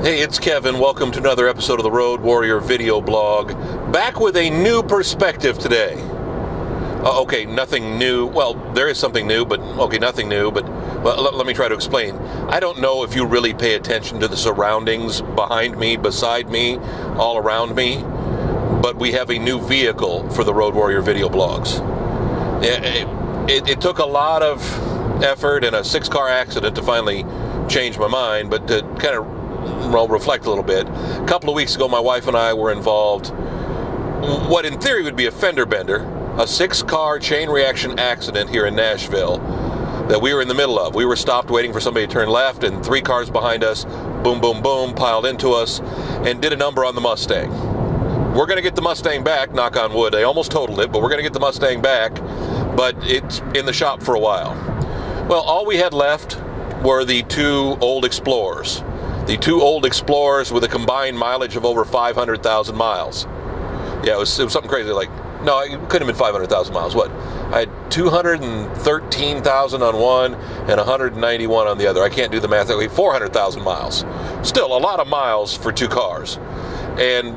Hey, it's Kevin. Welcome to another episode of the Road Warrior video blog. Back with a new perspective today. Okay, nothing new. Well, there is something new, but okay, nothing new. But let me try to explain. I don't know if you really pay attention to the surroundings behind me, beside me, all around me, but we have a new vehicle for the Road Warrior video blogs. It took a lot of effort and a 6-car accident to finally change my mind, but to kind of reflect a little bit. A couple of weeks ago, my wife and I were involved what in theory would be a fender bender, a 6-car chain reaction accident here in Nashville that we were in the middle of. We were stopped waiting for somebody to turn left, and 3 cars behind us, boom, boom, boom, piled into us and did a number on the Mustang. We're going to get the Mustang back, knock on wood. They almost totaled it, but we're going to get the Mustang back, but it's in the shop for a while. Well, all we had left were the 2 old Explorers. The 2 old Explorers with a combined mileage of over 500,000 miles. Yeah, it was something crazy. Like, no, it couldn't have been 500,000 miles. What? I had 213,000 on one and 191 on the other. I can't do the math that way. 400,000 miles. Still a lot of miles for 2 cars. And,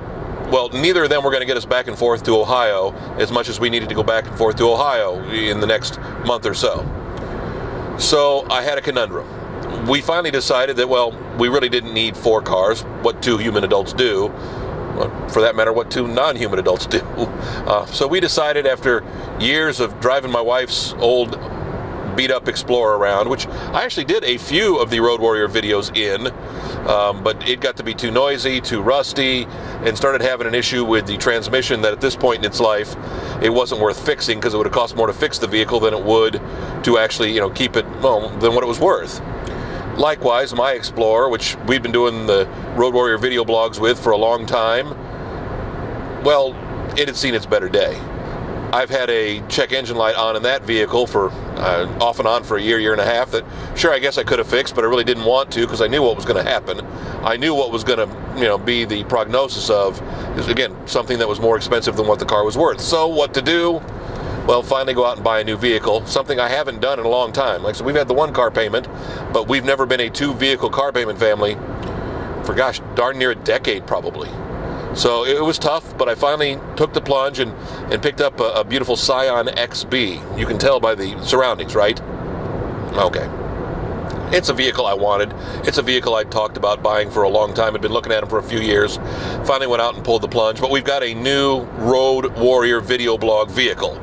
well, neither of them were going to get us back and forth to Ohio as much as we needed to go back and forth to Ohio in the next month or so. So I had a conundrum. We finally decided that, well, we really didn't need 4 cars, what 2 human adults do, for that matter, what 2 non-human adults do. So we decided, after years of driving my wife's old beat-up Explorer around, which I actually did a few of the Road Warrior videos in, but it got to be too noisy, too rusty, and started having an issue with the transmission that at this point in its life, it wasn't worth fixing, because it would have cost more to fix the vehicle than it would to actually, keep it, well, than what it was worth. Likewise, my Explorer, which we've been doing the Road Warrior video blogs with for a long time, well, it had seen its better day. I've had a check engine light on in that vehicle for off and on for a year and a half that, sure, I guess I could have fixed, but I really didn't want to, because I knew what was going to happen. I knew what was going to, be the prognosis of, is, again, something that was more expensive than what the car was worth. So what to do? Well, finally go out and buy a new vehicle, something I haven't done in a long time. Like I said, we've had the 1-car payment, but we've never been a 2-vehicle car payment family for, gosh, darn near a decade probably. So it was tough, but I finally took the plunge and picked up a beautiful Scion XB. You can tell by the surroundings, right? Okay. It's a vehicle I wanted. It's a vehicle I talked about buying for a long time. I'd been looking at them for a few years. Finally went out and pulled the plunge, but we've got a new Road Warrior video blog vehicle.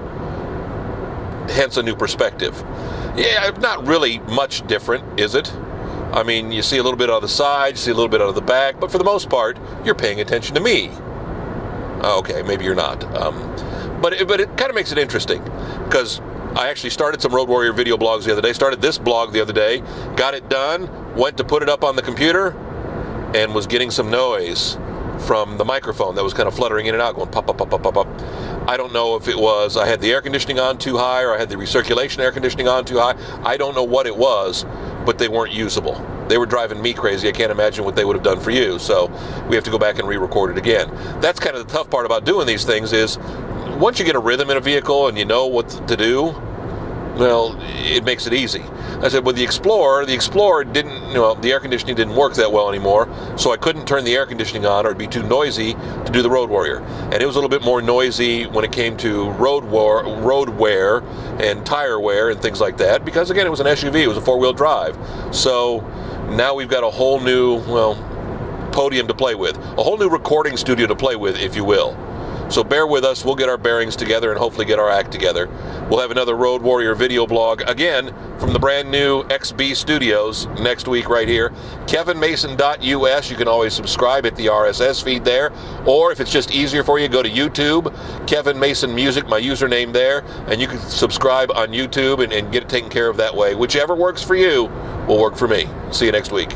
Hence a new perspective. Yeah, not really much different, is it? I mean, you see a little bit out of the side, you see a little bit out of the back, but for the most part, you're paying attention to me. Okay, maybe you're not. But it kind of makes it interesting, because I actually started some Road Warrior video blogs the other day, started this blog the other day, got it done, went to put it up on the computer, and was getting some noise from the microphone that was kind of fluttering in and out, going pop, pop, pop, pop, pop, pop. I don't know if it was I had the air conditioning on too high, or I had the recirculation air conditioning on too high. I don't know what it was, but they weren't usable. They were driving me crazy. I can't imagine what they would have done for you. So we have to go back and re-record it again. That's kind of the tough part about doing these things, is once you get a rhythm in a vehicle and you know what to do, well, it makes it easy. I said, with the Explorer didn't, the air conditioning didn't work that well anymore, so I couldn't turn the air conditioning on, or it'd be too noisy to do the Road Warrior. And it was a little bit more noisy when it came to road wear and tire wear and things like that, because, again, it was an SUV, it was a 4-wheel drive. So now we've got a whole new, podium to play with, a whole new recording studio to play with, if you will. So bear with us. We'll get our bearings together and hopefully get our act together. We'll have another Road Warrior video blog, again, from the brand new XB Studios next week right here. KevinMason.us. You can always subscribe at the RSS feed there. Or if it's just easier for you, go to YouTube. Kevin Mason Music, my username there. And you can subscribe on YouTube and get it taken care of that way. Whichever works for you will work for me. See you next week.